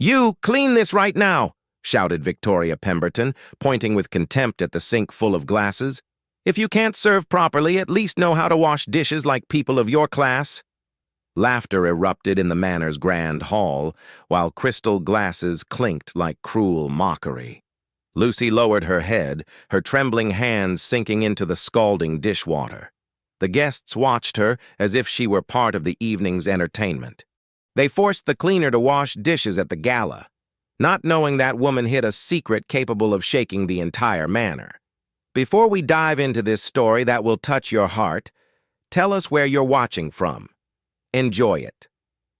"You, clean this right now!" shouted Victoria Pemberton, pointing with contempt at the sink full of glasses. "If you can't serve properly, at least know how to wash dishes like people of your class." Laughter erupted in the manor's grand hall, while crystal glasses clinked like cruel mockery. Lucy lowered her head, her trembling hands sinking into the scalding dishwater. The guests watched her as if she were part of the evening's entertainment. They forced the cleaner to wash dishes at the gala, not knowing that woman hid a secret capable of shaking the entire manor. Before we dive into this story that will touch your heart, tell us where you're watching from. Enjoy it.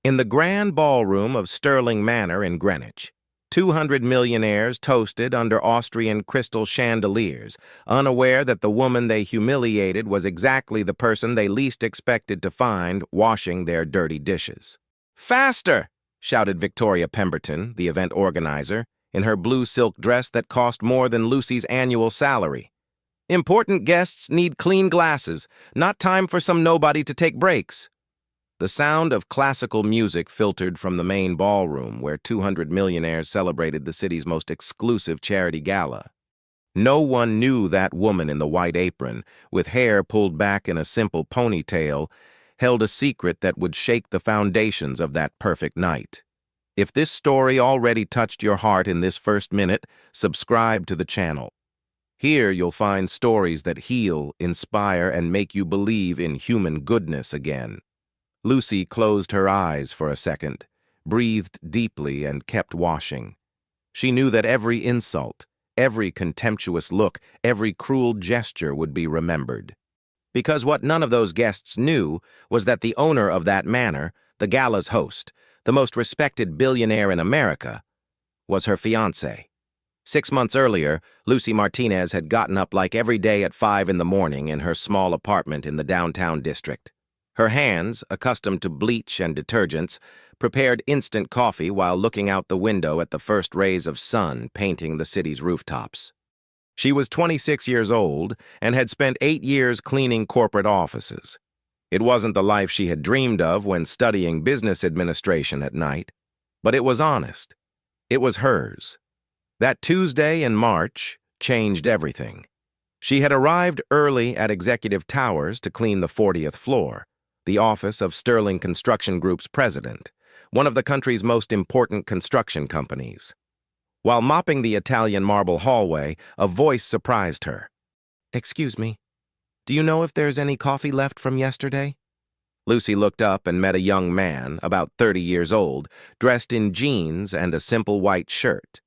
In the grand ballroom of Stirling Manor in Greenwich, 200 millionaires toasted under Austrian crystal chandeliers, unaware that the woman they humiliated was exactly the person they least expected to find washing their dirty dishes. "Faster!" shouted Victoria Pemberton, the event organizer, in her blue silk dress that cost more than Lucy's annual salary. "Important guests need clean glasses, not time for some nobody to take breaks." The sound of classical music filtered from the main ballroom where 200 millionaires celebrated the city's most exclusive charity gala. No one knew that woman in the white apron, with hair pulled back in a simple ponytail, held a secret that would shake the foundations of that perfect night. If this story already touched your heart in this first minute, subscribe to the channel. Here you'll find stories that heal, inspire, and make you believe in human goodness again. Lucy closed her eyes for a second, breathed deeply, and kept washing. She knew that every insult, every contemptuous look, every cruel gesture would be remembered. Because what none of those guests knew was that the owner of that manor, the gala's host, the most respected billionaire in America, was her fiancé. 6 months earlier, Lucy Martinez had gotten up like every day at 5 in the morning in her small apartment in the downtown district. Her hands, accustomed to bleach and detergents, prepared instant coffee while looking out the window at the first rays of sun painting the city's rooftops. She was 26 years old and had spent 8 years cleaning corporate offices. It wasn't the life she had dreamed of when studying business administration at night, but it was honest. It was hers. That Tuesday in March changed everything. She had arrived early at Executive Towers to clean the 40th floor, the office of Sterling Construction Group's president, one of the country's most important construction companies. While mopping the Italian marble hallway, a voice surprised her. "Excuse me, do you know if there's any coffee left from yesterday?" Lucy looked up and met a young man, about 30 years old, dressed in jeans and a simple white shirt,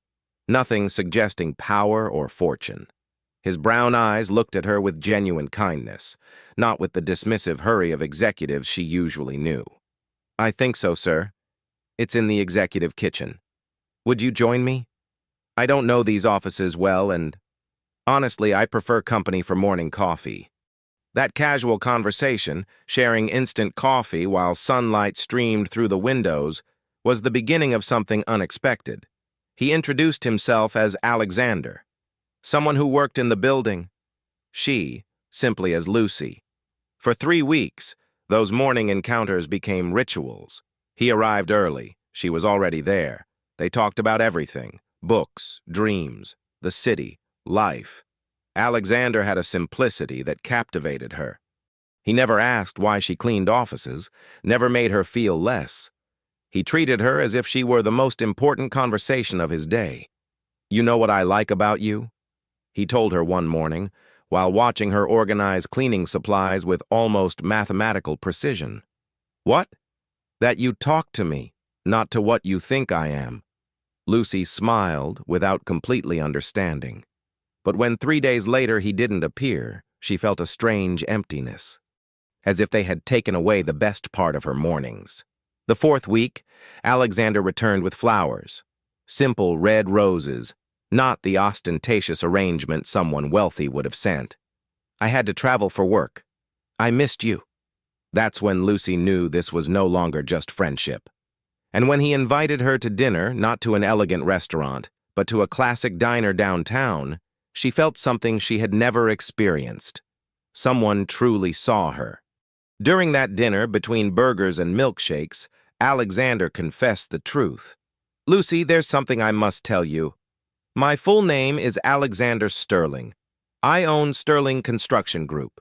nothing suggesting power or fortune. His brown eyes looked at her with genuine kindness, not with the dismissive hurry of executives she usually knew. "I think so, sir. It's in the executive kitchen. Would you join me? I don't know these offices well, and honestly, I prefer company for morning coffee." That casual conversation, sharing instant coffee while sunlight streamed through the windows, was the beginning of something unexpected. He introduced himself as Alexander, someone who worked in the building. She, simply as Lucy. For 3 weeks, those morning encounters became rituals. He arrived early. She was already there. They talked about everything: books, dreams, the city, life. Alexander had a simplicity that captivated her. He never asked why she cleaned offices, never made her feel less. He treated her as if she were the most important conversation of his day. "You know what I like about you?" he told her one morning, while watching her organize cleaning supplies with almost mathematical precision. "What?" "That you talk to me, not to what you think I am." Lucy smiled without completely understanding. But when 3 days later he didn't appear, she felt a strange emptiness, as if they had taken away the best part of her mornings. The 4th week, Alexander returned with flowers. Simple red roses, not the ostentatious arrangement someone wealthy would have sent. "I had to travel for work. I missed you." That's when Lucy knew this was no longer just friendship. And when he invited her to dinner, not to an elegant restaurant, but to a classic diner downtown, she felt something she had never experienced. Someone truly saw her. During that dinner, between burgers and milkshakes, Alexander confessed the truth. Lucy, there's something I must tell you. My full name is Alexander Sterling. I own Sterling Construction Group.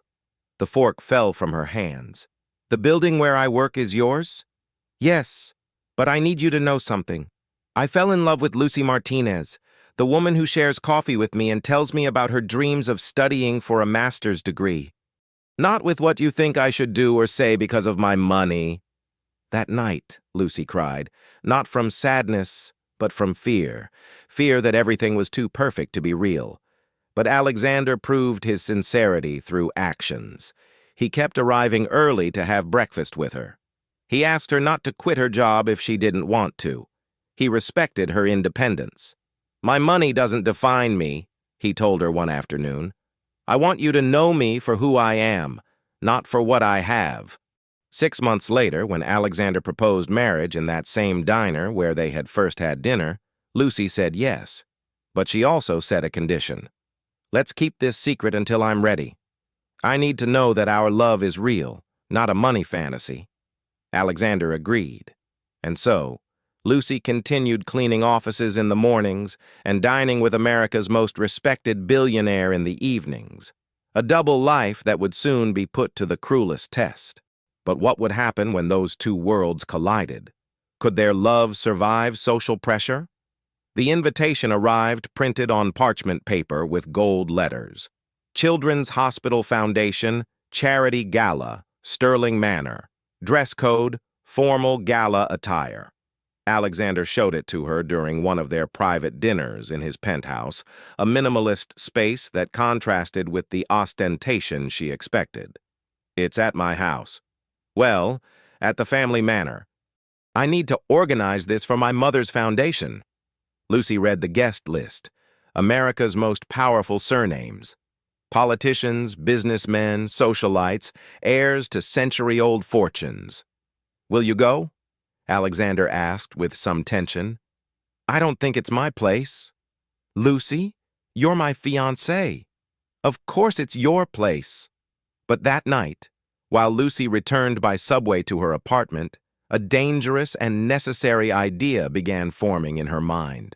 The fork fell from her hands. The building where I work is yours? Yes, but I need you to know something. I fell in love with Lucy Martinez, the woman who shares coffee with me and tells me about her dreams of studying for a master's degree. Not with what you think I should do or say because of my money. That night, Lucy cried, not from sadness, but from fear. Fear that everything was too perfect to be real. But Alexander proved his sincerity through actions. He kept arriving early to have breakfast with her. He asked her not to quit her job if she didn't want to. He respected her independence. My money doesn't define me, he told her one afternoon. I want you to know me for who I am, not for what I have. 6 months later, when Alexander proposed marriage in that same diner where they had first had dinner, Lucy said yes. But she also set a condition. Let's keep this secret until I'm ready. I need to know that our love is real, not a money fantasy. Alexander agreed. And so, Lucy continued cleaning offices in the mornings and dining with America's most respected billionaire in the evenings. A double life that would soon be put to the cruelest test. But what would happen when those two worlds collided? Could their love survive social pressure? The invitation arrived printed on parchment paper with gold letters. Children's Hospital Foundation, Charity Gala, Sterling Manor. Dress code, formal gala attire. Alexander showed it to her during one of their private dinners in his penthouse, a minimalist space that contrasted with the ostentation she expected. It's at my house. Well, at the family manor. I need to organize this for my mother's foundation. Lucy read the guest list, America's most powerful surnames. Politicians, businessmen, socialites, heirs to century-old fortunes. Will you go? Alexander asked with some tension. I don't think it's my place. Lucy, you're my fiancée. Of course it's your place. But that night, while Lucy returned by subway to her apartment, a dangerous and necessary idea began forming in her mind.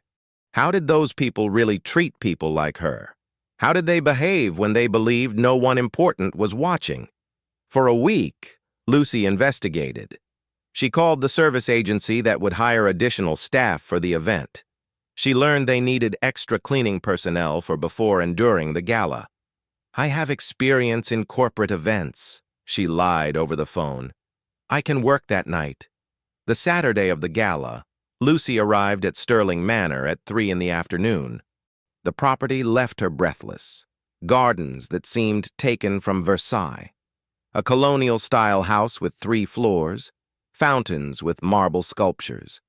How did those people really treat people like her? How did they behave when they believed no one important was watching? For a week, Lucy investigated. She called the service agency that would hire additional staff for the event. She learned they needed extra cleaning personnel for before and during the gala. I have experience in corporate events, she lied over the phone. I can work that night. The Saturday of the gala, Lucy arrived at Sterling Manor at 3 in the afternoon. The property left her breathless. Gardens that seemed taken from Versailles. A colonial-style house with 3 floors. Fountains with marble sculptures.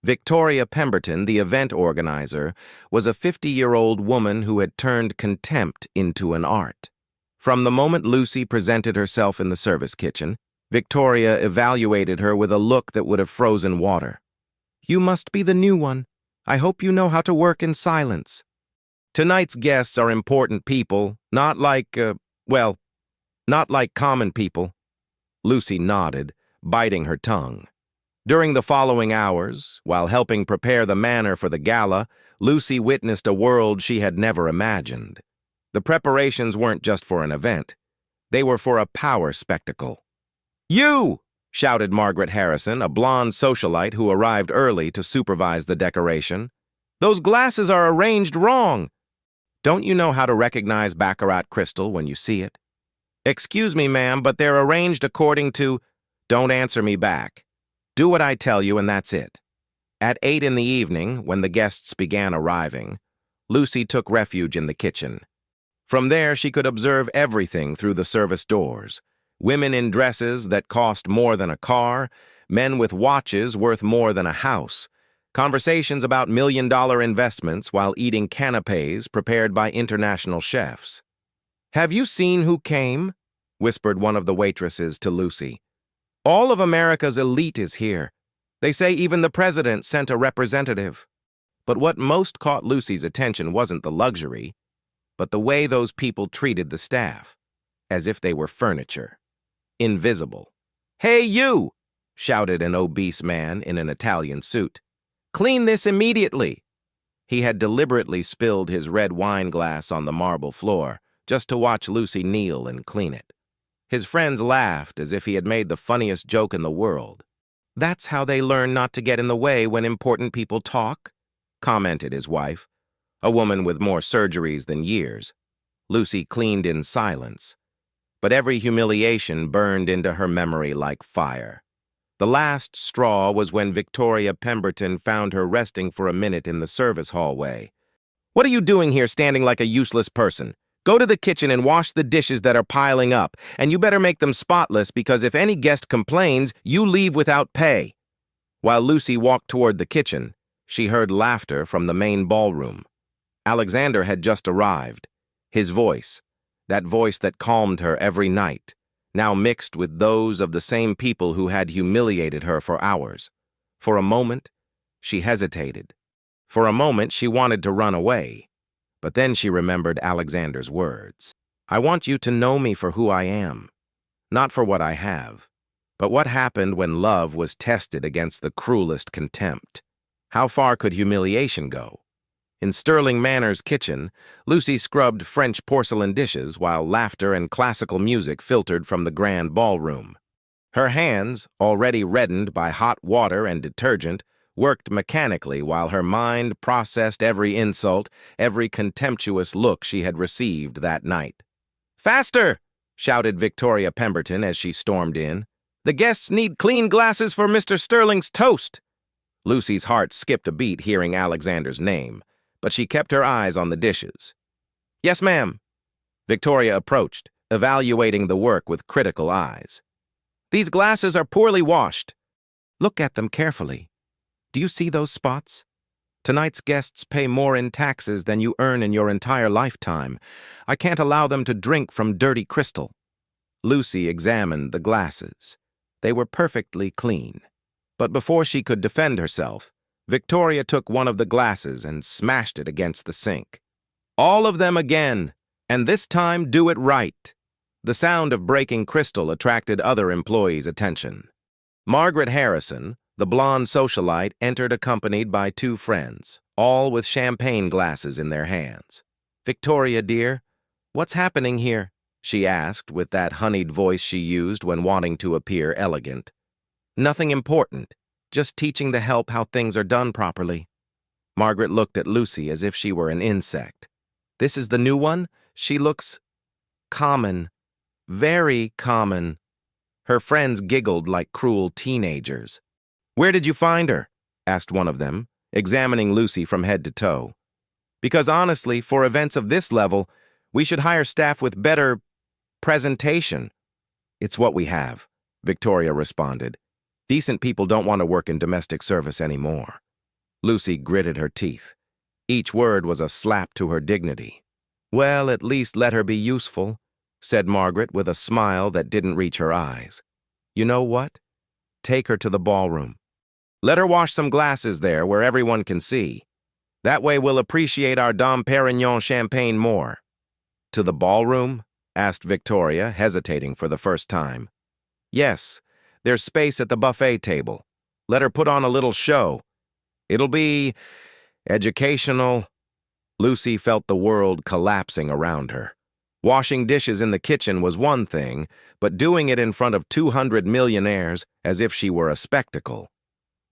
Victoria Pemberton, the event organizer, was a 50-year-old woman who had turned contempt into an art. From the moment Lucy presented herself in the service kitchen, Victoria evaluated her with a look that would have frozen water. You must be the new one. I hope you know how to work in silence. Tonight's guests are important people, not like common people. Lucy nodded, biting her tongue. During the following hours, while helping prepare the manor for the gala, Lucy witnessed a world she had never imagined. The preparations weren't just for an event. They were for a power spectacle. You! Shouted Margaret Harrison, a blonde socialite who arrived early to supervise the decoration. Those glasses are arranged wrong. Don't you know how to recognize baccarat crystal when you see it? Excuse me, ma'am, but they're arranged according to... Don't answer me back. Do what I tell you and that's it. At 8 in the evening, when the guests began arriving, Lucy took refuge in the kitchen. From there, she could observe everything through the service doors. Women in dresses that cost more than a car, men with watches worth more than a house, conversations about million-dollar investments while eating canapés prepared by international chefs. Have you seen who came? Whispered one of the waitresses to Lucy. All of America's elite is here. They say even the president sent a representative. But what most caught Lucy's attention wasn't the luxury, but the way those people treated the staff, as if they were furniture. Invisible. Hey, you! Shouted an obese man in an Italian suit. Clean this immediately. He had deliberately spilled his red wine glass on the marble floor, just to watch Lucy kneel and clean it. His friends laughed as if he had made the funniest joke in the world. "That's how they learn not to get in the way when important people talk," commented his wife, a woman with more surgeries than years. Lucy cleaned in silence, but every humiliation burned into her memory like fire. The last straw was when Victoria Pemberton found her resting for a minute in the service hallway. "What are you doing here standing like a useless person? Go to the kitchen and wash the dishes that are piling up, and you better make them spotless because if any guest complains, you leave without pay." While Lucy walked toward the kitchen, she heard laughter from the main ballroom. Alexander had just arrived. His voice, that voice that calmed her every night, now mixed with those of the same people who had humiliated her for hours. For a moment, she hesitated. For a moment, she wanted to run away. But then she remembered Alexander's words. "I want you to know me for who I am, not for what I have, but what happened when love was tested against the cruelest contempt. How far could humiliation go?" In Sterling Manor's kitchen, Lucy scrubbed French porcelain dishes while laughter and classical music filtered from the grand ballroom. Her hands, already reddened by hot water and detergent, worked mechanically while her mind processed every insult, every contemptuous look she had received that night. "Faster!" shouted Victoria Pemberton as she stormed in. "The guests need clean glasses for Mr. Sterling's toast." Lucy's heart skipped a beat hearing Alexander's name, but she kept her eyes on the dishes. "Yes, ma'am." Victoria approached, evaluating the work with critical eyes. "These glasses are poorly washed." "Look at them carefully. Do you see those spots? Tonight's guests pay more in taxes than you earn in your entire lifetime. I can't allow them to drink from dirty crystal." Lucy examined the glasses. They were perfectly clean. But before she could defend herself, Victoria took one of the glasses and smashed it against the sink. "All of them again, and this time do it right." The sound of breaking crystal attracted other employees' attention. Margaret Harrison, the blonde socialite, entered accompanied by two friends, all with champagne glasses in their hands. "Victoria, dear, what's happening here?" she asked with that honeyed voice she used when wanting to appear elegant. "Nothing important. Just teaching the help how things are done properly." Margaret looked at Lucy as if she were an insect. "This is the new one? She looks common. Very common." Her friends giggled like cruel teenagers. "Where did you find her?" asked one of them, examining Lucy from head to toe. "Because honestly, for events of this level, we should hire staff with better presentation." "It's what we have," Victoria responded. "Decent people don't want to work in domestic service anymore." Lucy gritted her teeth. Each word was a slap to her dignity. "Well, at least let her be useful," said Margaret with a smile that didn't reach her eyes. "You know what? Take her to the ballroom. Let her wash some glasses there where everyone can see. That way we'll appreciate our Dom Perignon champagne more." "To the ballroom?" asked Victoria, hesitating for the first time. "Yes. There's space at the buffet table. Let her put on a little show. It'll be educational." Lucy felt the world collapsing around her. Washing dishes in the kitchen was one thing, but doing it in front of 200 millionaires as if she were a spectacle.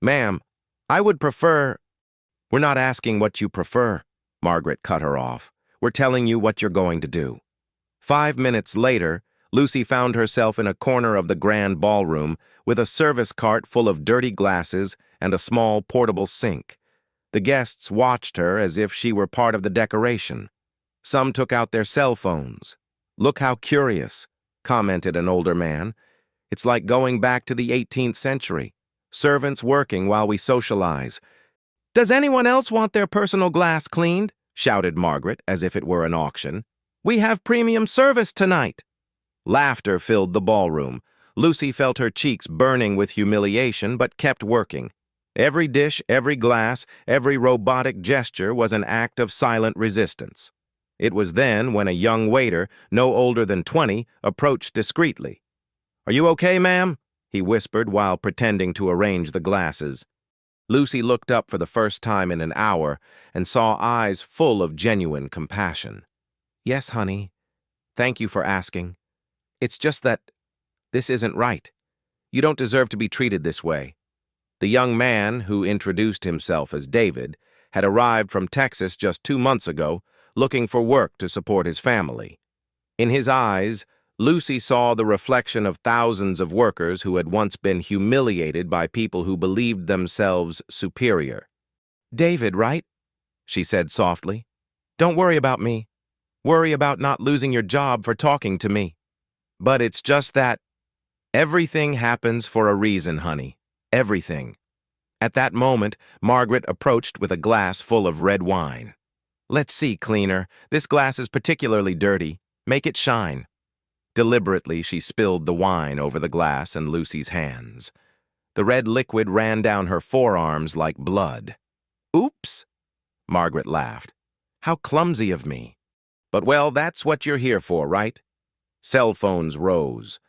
"Ma'am, I would prefer—" "We're not asking what you prefer," Margaret cut her off. "We're telling you what you're going to do." 5 minutes later, Lucy found herself in a corner of the grand ballroom with a service cart full of dirty glasses and a small portable sink. The guests watched her as if she were part of the decoration. Some took out their cell phones. "Look how curious," commented an older man. "It's like going back to the 18th century. Servants working while we socialize." "Does anyone else want their personal glass cleaned?" shouted Margaret as if it were an auction. "We have premium service tonight." Laughter filled the ballroom. Lucy felt her cheeks burning with humiliation, but kept working. Every dish, every glass, every robotic gesture was an act of silent resistance. It was then when a young waiter, no older than 20, approached discreetly. "Are you okay, ma'am?" he whispered while pretending to arrange the glasses. Lucy looked up for the first time in an hour and saw eyes full of genuine compassion. "Yes, honey. Thank you for asking. It's just that this isn't right. You don't deserve to be treated this way." The young man, who introduced himself as David, had arrived from Texas just 2 months ago, looking for work to support his family. In his eyes, Lucy saw the reflection of thousands of workers who had once been humiliated by people who believed themselves superior. "David, right?" she said softly. "Don't worry about me. Worry about not losing your job for talking to me. But it's just that everything happens for a reason, honey. Everything." At that moment, Margaret approached with a glass full of red wine. "Let's see, cleaner. This glass is particularly dirty. Make it shine." Deliberately, she spilled the wine over the glass and Lucy's hands. The red liquid ran down her forearms like blood. "Oops," Margaret laughed. "How clumsy of me. But well, that's what you're here for, right?" Cell phones rose.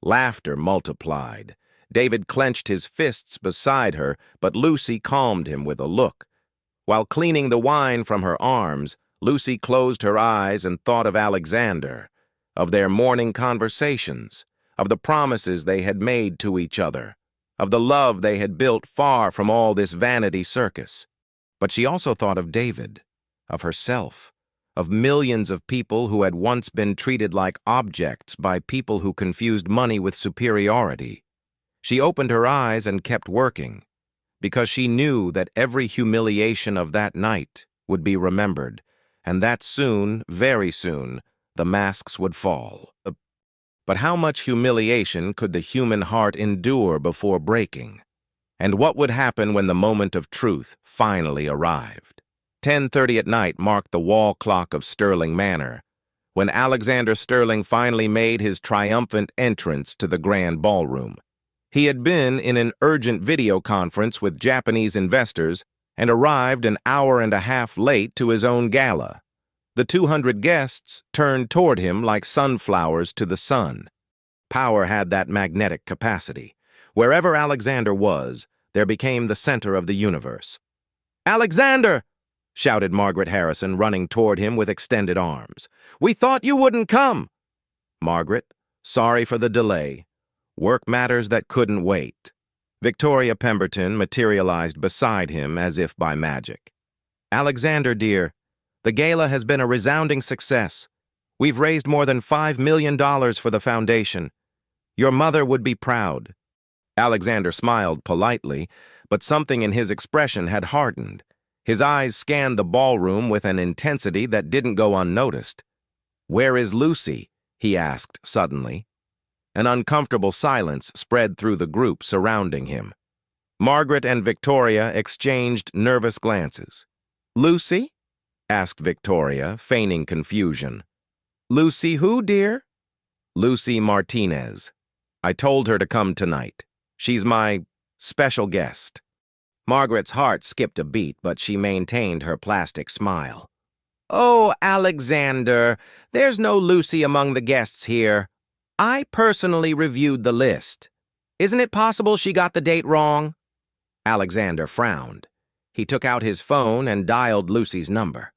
Laughter multiplied. David clenched his fists beside her, but Lucy calmed him with a look. While cleaning the wine from her arms, Lucy closed her eyes and thought of Alexander, of their morning conversations, of the promises they had made to each other, of the love they had built far from all this vanity circus. But she also thought of David, of herself, of millions of people who had once been treated like objects by people who confused money with superiority. She opened her eyes and kept working, because she knew that every humiliation of that night would be remembered, and that soon, very soon, the masks would fall. But how much humiliation could the human heart endure before breaking? And what would happen when the moment of truth finally arrived? 10:30 at night marked the wall clock of Sterling Manor, when Alexander Sterling finally made his triumphant entrance to the grand ballroom. He had been in an urgent video conference with Japanese investors and arrived an hour and a half late to his own gala. The 200 guests turned toward him like sunflowers to the sun. Power had that magnetic capacity. Wherever Alexander was, there became the center of the universe. "Alexander!" shouted Margaret Harrison, running toward him with extended arms. "We thought you wouldn't come." "Margaret, sorry for the delay. Work matters that couldn't wait." Victoria Pemberton materialized beside him as if by magic. "Alexander, dear, the gala has been a resounding success. We've raised more than $5 million for the foundation. Your mother would be proud." Alexander smiled politely, but something in his expression had hardened. His eyes scanned the ballroom with an intensity that didn't go unnoticed. "Where is Lucy?" he asked suddenly. An uncomfortable silence spread through the group surrounding him. Margaret and Victoria exchanged nervous glances. "Lucy?" asked Victoria, feigning confusion. "Lucy who, dear?" "Lucy Martinez. I told her to come tonight. She's my special guest." Margaret's heart skipped a beat, but she maintained her plastic smile. "Oh, Alexander, there's no Lucy among the guests here. I personally reviewed the list. Isn't it possible she got the date wrong?" Alexander frowned. He took out his phone and dialed Lucy's number.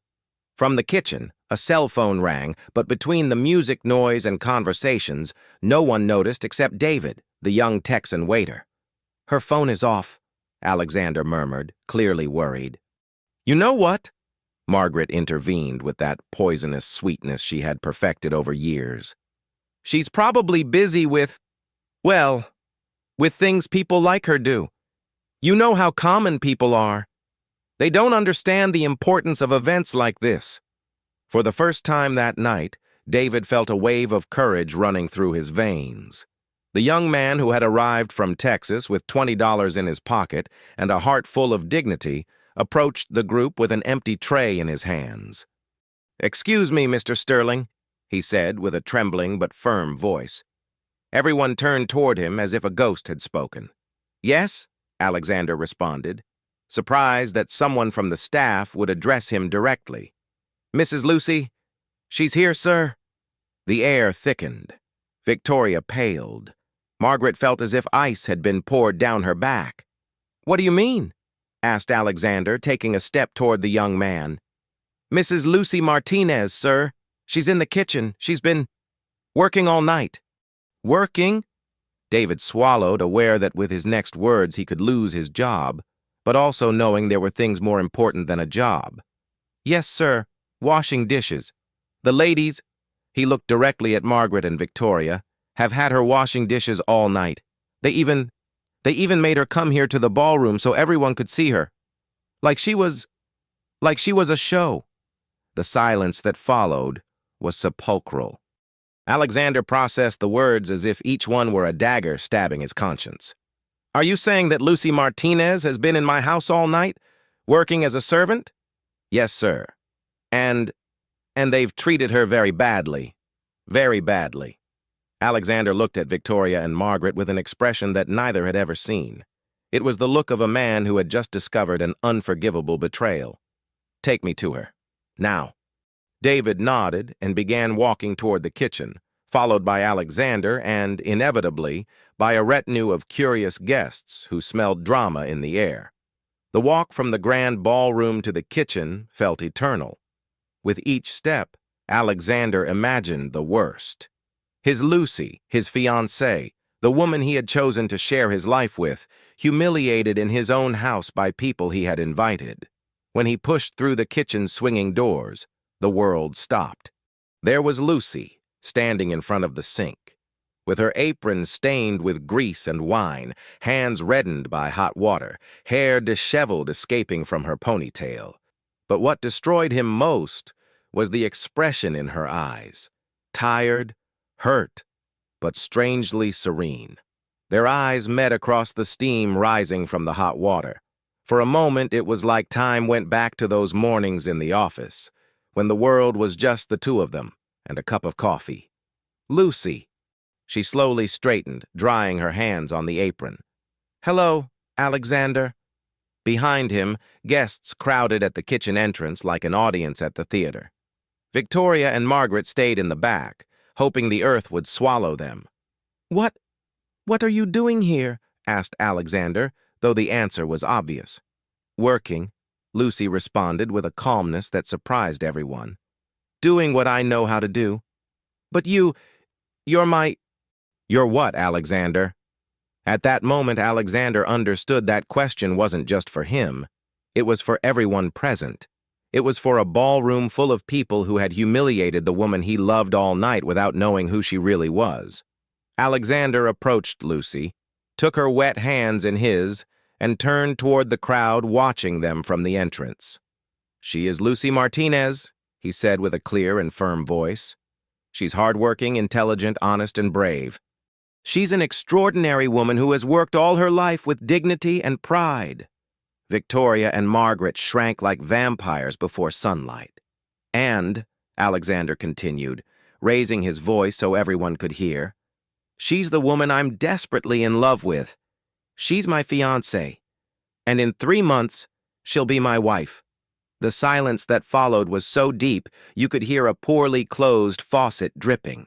From the kitchen, a cell phone rang, but between the music noise and conversations, no one noticed except David, the young Texan waiter. "Her phone is off," Alexander murmured, clearly worried. "You know what?" Margaret intervened with that poisonous sweetness she had perfected over years. "She's probably busy with, well, with things people like her do. You know how common people are. They don't understand the importance of events like this." For the first time that night, David felt a wave of courage running through his veins. The young man who had arrived from Texas with $20 in his pocket and a heart full of dignity approached the group with an empty tray in his hands. "Excuse me, Mr. Sterling," he said with a trembling but firm voice. Everyone turned toward him as if a ghost had spoken. "Yes?" Alexander responded, surprised that someone from the staff would address him directly. "Mrs. Lucy? She's here, sir." The air thickened. Victoria paled. Margaret felt as if ice had been poured down her back. "What do you mean?" asked Alexander, taking a step toward the young man. "Mrs. Lucy Martinez, sir. She's in the kitchen. She's been working all night." "Working?" David swallowed, aware that with his next words he could lose his job, but also knowing there were things more important than a job. "Yes, sir. Washing dishes. The ladies," he looked directly at Margaret and Victoria, "have had her washing dishes all night. They even made her come here to the ballroom so everyone could see her. Like she was a show." The silence that followed was sepulchral. Alexander processed the words as if each one were a dagger stabbing his conscience. "Are you saying that Lucy Martinez has been in my house all night, working as a servant?" "Yes, sir. And they've treated her very badly. Very badly." Alexander looked at Victoria and Margaret with an expression that neither had ever seen. It was the look of a man who had just discovered an unforgivable betrayal. "Take me to her. Now." David nodded and began walking toward the kitchen, followed by Alexander and, inevitably, by a retinue of curious guests who smelled drama in the air. The walk from the grand ballroom to the kitchen felt eternal. With each step, Alexander imagined the worst. His Lucy, his fiancée, the woman he had chosen to share his life with, humiliated in his own house by people he had invited. When he pushed through the kitchen's swinging doors, the world stopped. There was Lucy, standing in front of the sink, with her apron stained with grease and wine, hands reddened by hot water, hair disheveled escaping from her ponytail. But what destroyed him most was the expression in her eyes. Tired, hurt, but strangely serene. Their eyes met across the steam rising from the hot water. For a moment, it was like time went back to those mornings in the office, when the world was just the two of them and a cup of coffee. "Lucy." She slowly straightened, drying her hands on the apron. "Hello, Alexander." Behind him, guests crowded at the kitchen entrance like an audience at the theater. Victoria and Margaret stayed in the back, hoping the earth would swallow them. What are you doing here?" asked Alexander, though the answer was obvious. "Working," Lucy responded with a calmness that surprised everyone. "Doing what I know how to do." "But you're my—" "You're what, Alexander?" At that moment, Alexander understood that question wasn't just for him. It was for everyone present. It was for a ballroom full of people who had humiliated the woman he loved all night without knowing who she really was. Alexander approached Lucy, took her wet hands in his, and turned toward the crowd watching them from the entrance. "She is Lucy Martinez," he said with a clear and firm voice. "She's hardworking, intelligent, honest, and brave. She's an extraordinary woman who has worked all her life with dignity and pride." Victoria and Margaret shrank like vampires before sunlight. "And," Alexander continued, raising his voice so everyone could hear, "she's the woman I'm desperately in love with. She's my fiancée, and in 3 months, she'll be my wife." The silence that followed was so deep you could hear a poorly closed faucet dripping.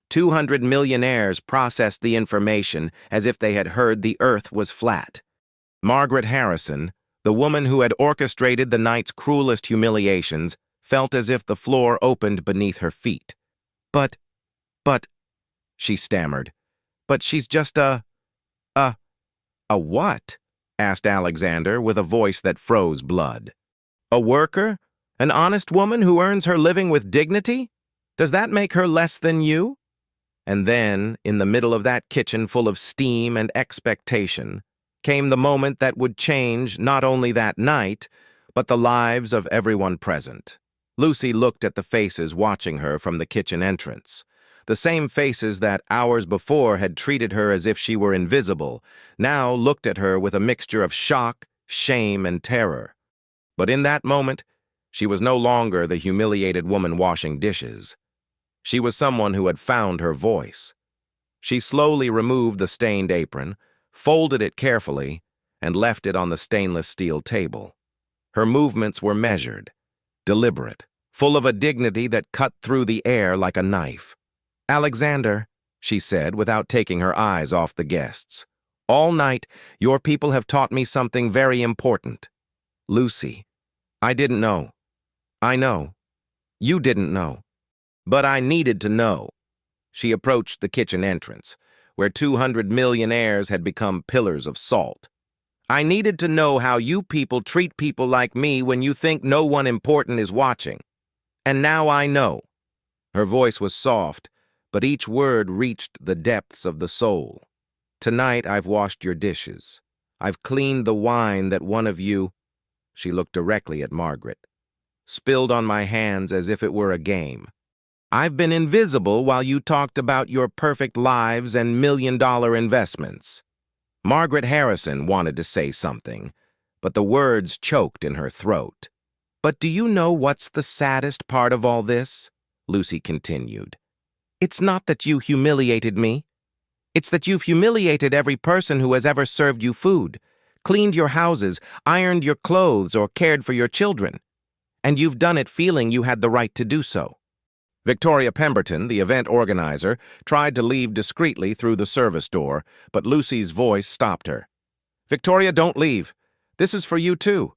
200 millionaires processed the information as if they had heard the earth was flat. Margaret Harrison, the woman who had orchestrated the night's cruelest humiliations, felt as if the floor opened beneath her feet. But, she stammered, "but she's just a what?" asked Alexander with a voice that froze blood. "A worker? An honest woman who earns her living with dignity? Does that make her less than you?" And then, in the middle of that kitchen full of steam and expectation, came the moment that would change not only that night, but the lives of everyone present. Lucy looked at the faces watching her from the kitchen entrance. The same faces that hours before had treated her as if she were invisible, now looked at her with a mixture of shock, shame, and terror. But in that moment, she was no longer the humiliated woman washing dishes. She was someone who had found her voice. She slowly removed the stained apron, folded it carefully, and left it on the stainless steel table. Her movements were measured, deliberate, full of a dignity that cut through the air like a knife. "Alexander," she said without taking her eyes off the guests, All night, your people have taught me something very important. Lucy, I didn't know. I know. You didn't know. But I needed to know. She approached the kitchen entrance, where 200 millionaires had become pillars of salt. I needed to know how you people treat people like me when you think no one important is watching. And now I know. Her voice was soft, but each word reached the depths of the soul. Tonight I've washed your dishes. I've cleaned the wine that one of you, she looked directly at Margaret, spilled on my hands as if it were a game. I've been invisible while you talked about your perfect lives and million-dollar investments. Margaret Harrison wanted to say something, but the words choked in her throat. But do you know what's the saddest part of all this? Lucy continued. It's not that you humiliated me. It's that you've humiliated every person who has ever served you food, cleaned your houses, ironed your clothes, or cared for your children. And you've done it feeling you had the right to do so. Victoria Pemberton, the event organizer, tried to leave discreetly through the service door, but Lucy's voice stopped her. Victoria, don't leave. This is for you too.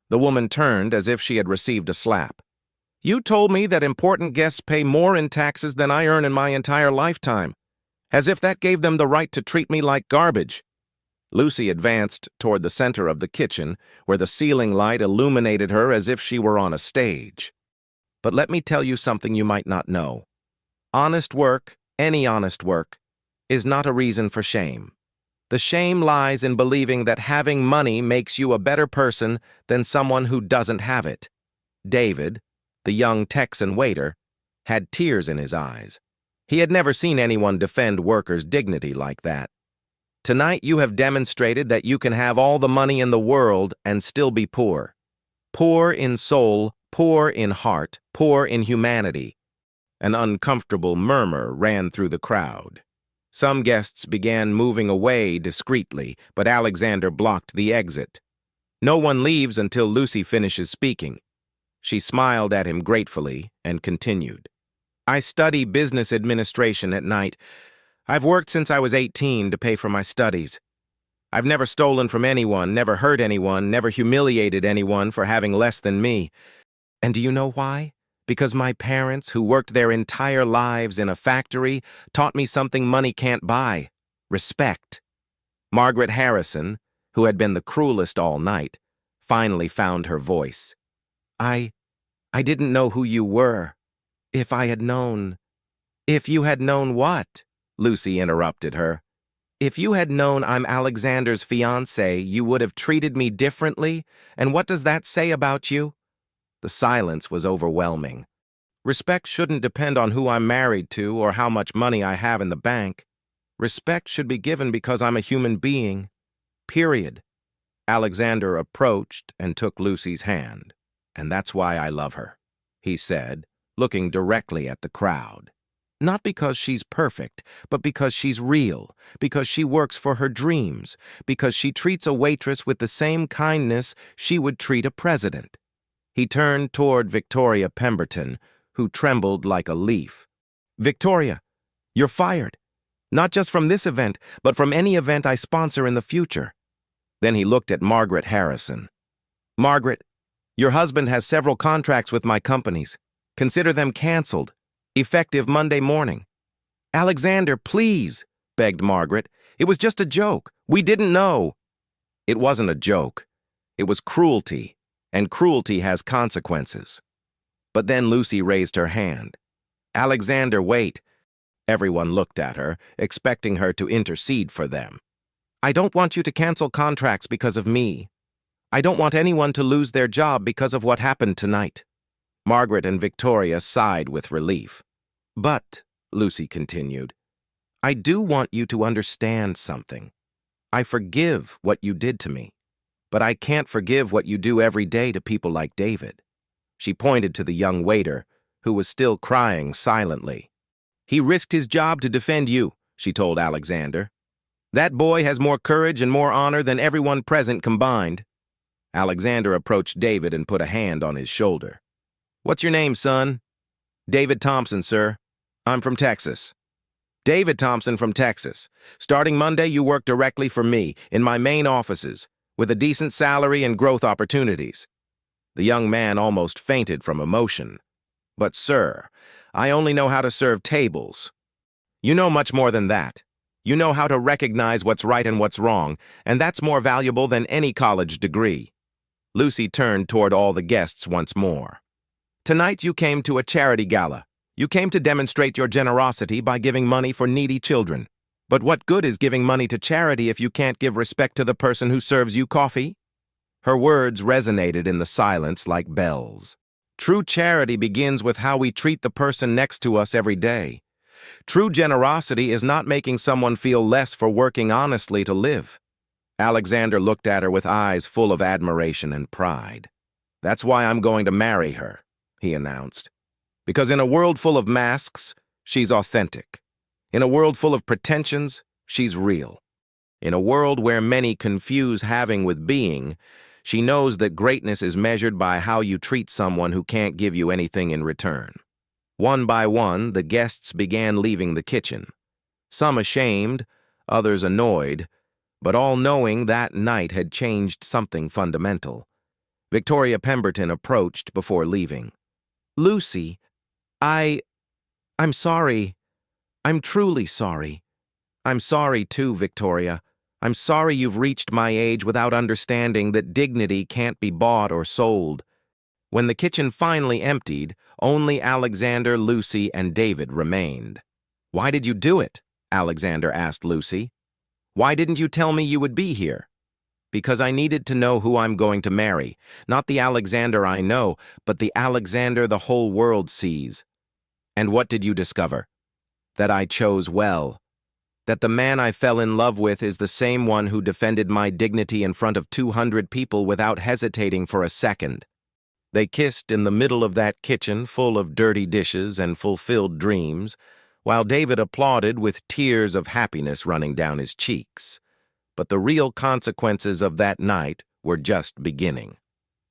The woman turned as if she had received a slap. You told me that important guests pay more in taxes than I earn in my entire lifetime, as if that gave them the right to treat me like garbage. Lucy advanced toward the center of the kitchen, where the ceiling light illuminated her as if she were on a stage. But let me tell you something you might not know. Honest work, any honest work, is not a reason for shame. The shame lies in believing that having money makes you a better person than someone who doesn't have it. David, the young Texan waiter, had tears in his eyes. He had never seen anyone defend workers' dignity like that. Tonight you have demonstrated that you can have all the money in the world and still be poor. Poor in soul, poor in heart, poor in humanity. An uncomfortable murmur ran through the crowd. Some guests began moving away discreetly, but Alexander blocked the exit. No one leaves until Lucy finishes speaking. She smiled at him gratefully and continued. I study business administration at night. I've worked since I was 18 to pay for my studies. I've never stolen from anyone, never hurt anyone, never humiliated anyone for having less than me. And do you know why? Because my parents, who worked their entire lives in a factory, taught me something money can't buy: respect. Margaret Harrison, who had been the cruelest all night, finally found her voice. I didn't know who you were. If I had known... If you had known what? Lucy interrupted her. If you had known I'm Alexander's fiancée, you would have treated me differently? And what does that say about you? The silence was overwhelming. Respect shouldn't depend on who I'm married to or how much money I have in the bank. Respect should be given because I'm a human being. Period. Alexander approached and took Lucy's hand. And that's why I love her, he said, looking directly at the crowd. Not because she's perfect, but because she's real, because she works for her dreams, because she treats a waitress with the same kindness she would treat a president. He turned toward Victoria Pemberton, who trembled like a leaf. Victoria, you're fired. Not just from this event, but from any event I sponsor in the future. Then he looked at Margaret Harrison. Margaret, your husband has several contracts with my companies. Consider them canceled, effective Monday morning. Alexander, please, begged Margaret. It was just a joke. We didn't know. It wasn't a joke. It was cruelty, and cruelty has consequences. But then Lucy raised her hand. Alexander, wait. Everyone looked at her, expecting her to intercede for them. I don't want you to cancel contracts because of me. I don't want anyone to lose their job because of what happened tonight. Margaret and Victoria sighed with relief. But, Lucy continued, I do want you to understand something. I forgive what you did to me, but I can't forgive what you do every day to people like David. She pointed to the young waiter, who was still crying silently. He risked his job to defend you, she told Alexander. That boy has more courage and more honor than everyone present combined. Alexander approached David and put a hand on his shoulder. What's your name, son? David Thompson, sir. I'm from Texas. David Thompson from Texas. Starting Monday, you work directly for me, in my main offices, with a decent salary and growth opportunities. The young man almost fainted from emotion. But, sir, I only know how to serve tables. You know much more than that. You know how to recognize what's right and what's wrong, and that's more valuable than any college degree. Lucy turned toward all the guests once more. Tonight you came to a charity gala. You came to demonstrate your generosity by giving money for needy children. But what good is giving money to charity if you can't give respect to the person who serves you coffee? Her words resonated in the silence like bells. True charity begins with how we treat the person next to us every day. True generosity is not making someone feel less for working honestly to live. Alexander looked at her with eyes full of admiration and pride. That's why I'm going to marry her, he announced. Because in a world full of masks, she's authentic. In a world full of pretensions, she's real. In a world where many confuse having with being, she knows that greatness is measured by how you treat someone who can't give you anything in return. One by one, the guests began leaving the kitchen. Some ashamed, others annoyed, but all knowing that night had changed something fundamental. Victoria Pemberton approached before leaving. Lucy, I'm sorry. I'm truly sorry. I'm sorry too, Victoria. I'm sorry you've reached my age without understanding that dignity can't be bought or sold. When the kitchen finally emptied, only Alexander, Lucy, and David remained. Why did you do it? Alexander asked Lucy. Why didn't you tell me you would be here? Because I needed to know who I'm going to marry. Not the Alexander I know, but the Alexander the whole world sees. And what did you discover? That I chose well. That the man I fell in love with is the same one who defended my dignity in front of 200 people without hesitating for a second. They kissed in the middle of that kitchen full of dirty dishes and fulfilled dreams, while David applauded with tears of happiness running down his cheeks. But the real consequences of that night were just beginning.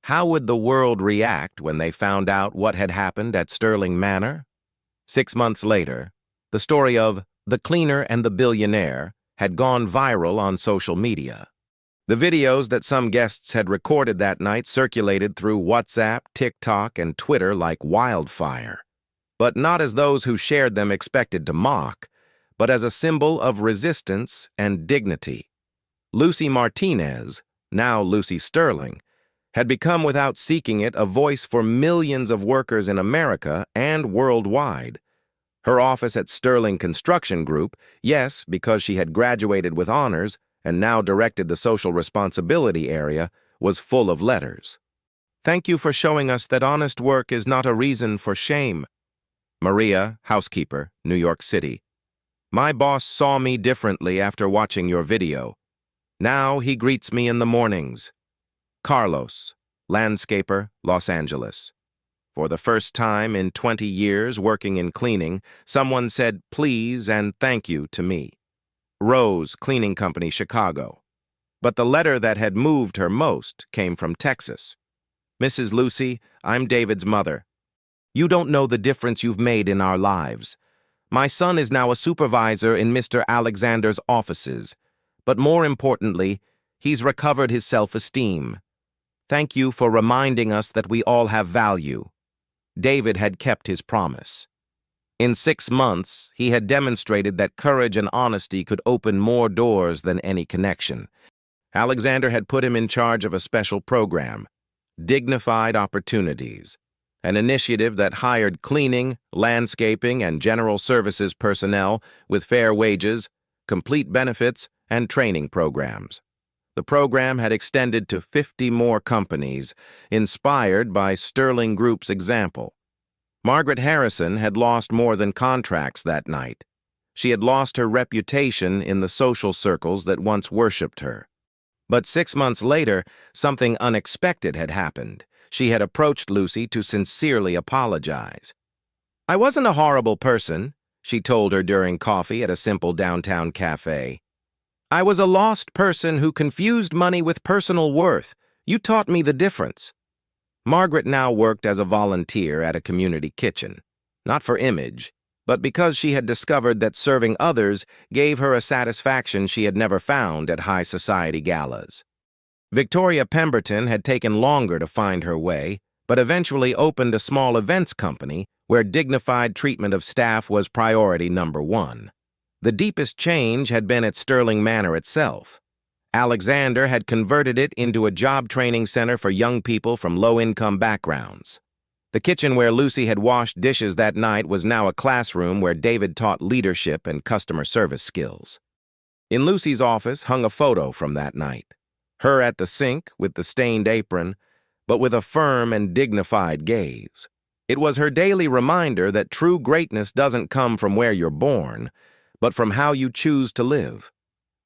How would the world react when they found out what had happened at Sterling Manor? 6 months later, the story of The Cleaner and the Billionaire had gone viral on social media. The videos that some guests had recorded that night circulated through WhatsApp, TikTok, and Twitter like wildfire. But not as those who shared them expected to mock, but as a symbol of resistance and dignity. Lucy Martinez, now Lucy Sterling, had become without seeking it a voice for millions of workers in America and worldwide. Her office at Sterling Construction Group, yes, because she had graduated with honors, and now directed the social responsibility area, was full of letters. Thank you for showing us that honest work is not a reason for shame. Maria, housekeeper, New York City. My boss saw me differently after watching your video. Now he greets me in the mornings. Carlos, landscaper, Los Angeles. For the first time in 20 years working in cleaning, someone said please and thank you to me. Rose, Cleaning Company, Chicago. But the letter that had moved her most came from Texas. Mrs. Lucy, I'm David's mother. You don't know the difference you've made in our lives. My son is now a supervisor in Mr. Alexander's offices, but more importantly, he's recovered his self-esteem. Thank you for reminding us that we all have value. David had kept his promise. In 6 months, he had demonstrated that courage and honesty could open more doors than any connection. Alexander had put him in charge of a special program, Dignified Opportunities, an initiative that hired cleaning, landscaping, and general services personnel with fair wages, complete benefits, and training programs. The program had extended to 50 more companies, inspired by Sterling Group's example. Margaret Harrison had lost more than contracts that night. She had lost her reputation in the social circles that once worshipped her. But 6 months later, something unexpected had happened. She had approached Lucy to sincerely apologize. I wasn't a horrible person, she told her during coffee at a simple downtown cafe. I was a lost person who confused money with personal worth. You taught me the difference. Margaret now worked as a volunteer at a community kitchen, not for image, but because she had discovered that serving others gave her a satisfaction she had never found at high society galas. Victoria Pemberton had taken longer to find her way, but eventually opened a small events company where dignified treatment of staff was priority number one. The deepest change had been at Sterling Manor itself. Alexander had converted it into a job training center for young people from low-income backgrounds. The kitchen where Lucy had washed dishes that night was now a classroom where David taught leadership and customer service skills. In Lucy's office hung a photo from that night. Her at the sink with the stained apron, but with a firm and dignified gaze. It was her daily reminder that true greatness doesn't come from where you're born, but from how you choose to live.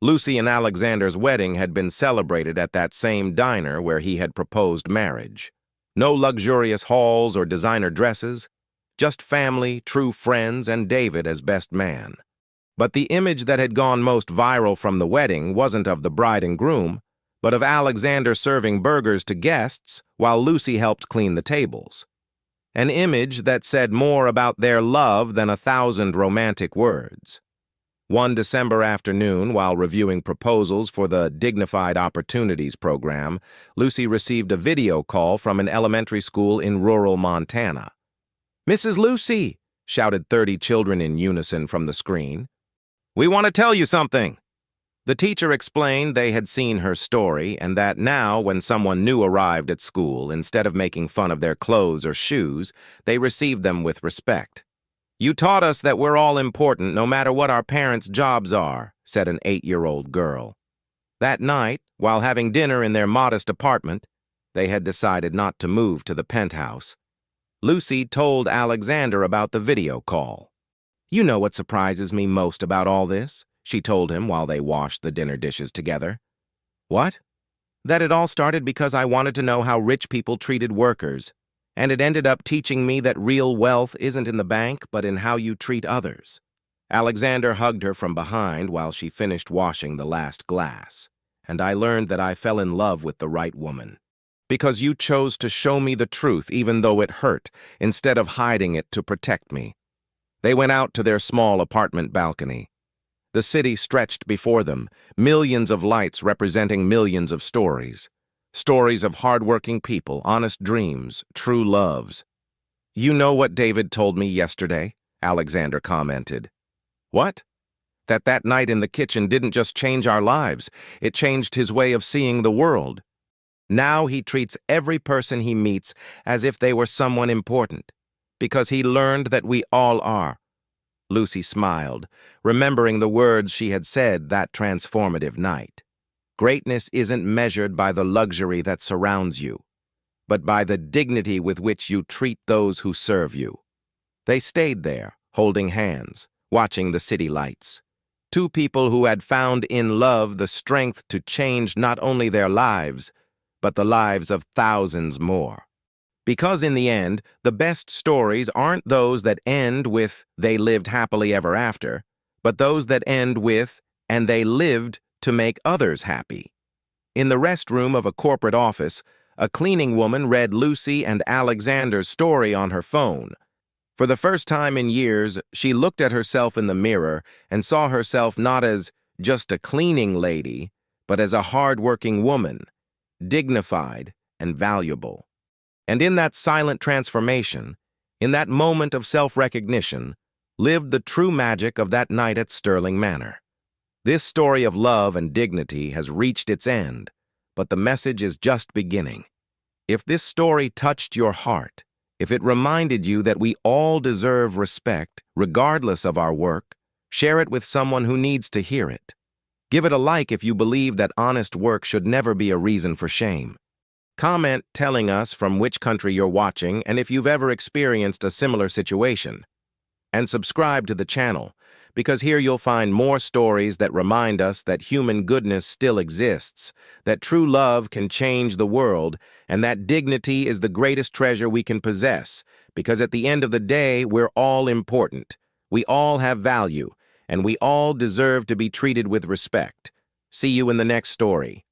Lucy and Alexander's wedding had been celebrated at that same diner where he had proposed marriage. No luxurious halls or designer dresses, just family, true friends, and David as best man. But the image that had gone most viral from the wedding wasn't of the bride and groom, but of Alexander serving burgers to guests while Lucy helped clean the tables. An image that said more about their love than 1,000 romantic words. One December afternoon, while reviewing proposals for the Dignified Opportunities program, Lucy received a video call from an elementary school in rural Montana. "Mrs. Lucy!" shouted 30 children in unison from the screen. "We want to tell you something." The teacher explained they had seen her story and that now, when someone new arrived at school, instead of making fun of their clothes or shoes, they received them with respect. "You taught us that we're all important no matter what our parents' jobs are," said an 8-year-old girl. That night, while having dinner in their modest apartment, they had decided not to move to the penthouse. Lucy told Alexander about the video call. "You know what surprises me most about all this?" she told him while they washed the dinner dishes together. "What?" "That it all started because I wanted to know how rich people treated workers. And it ended up teaching me that real wealth isn't in the bank, but in how you treat others." Alexander hugged her from behind while she finished washing the last glass. "And I learned that I fell in love with the right woman. Because you chose to show me the truth even though it hurt, instead of hiding it to protect me." They went out to their small apartment balcony. The city stretched before them, millions of lights representing millions of stories. Stories of hard-working people, honest dreams, true loves. "You know what David told me yesterday?" Alexander commented. "What?" "That night in the kitchen didn't just change our lives, it changed his way of seeing the world. Now he treats every person he meets as if they were someone important, because he learned that we all are." Lucy smiled, remembering the words she had said that transformative night. Greatness isn't measured by the luxury that surrounds you, but by the dignity with which you treat those who serve you. They stayed there, holding hands, watching the city lights. Two people who had found in love the strength to change not only their lives, but the lives of thousands more. Because in the end, the best stories aren't those that end with "they lived happily ever after," but those that end with "and they lived to make others happy." In the restroom of a corporate office, a cleaning woman read Lucy and Alexander's story on her phone. For the first time in years, she looked at herself in the mirror and saw herself not as just a cleaning lady, but as a hard-working woman, dignified and valuable. And in that silent transformation, in that moment of self-recognition, lived the true magic of that night at Sterling Manor. This story of love and dignity has reached its end, but the message is just beginning. If this story touched your heart, if it reminded you that we all deserve respect, regardless of our work, share it with someone who needs to hear it. Give it a like if you believe that honest work should never be a reason for shame. Comment telling us from which country you're watching and if you've ever experienced a similar situation. And subscribe to the channel, because here you'll find more stories that remind us that human goodness still exists, that true love can change the world, and that dignity is the greatest treasure we can possess, because at the end of the day, we're all important. We all have value, and we all deserve to be treated with respect. See you in the next story.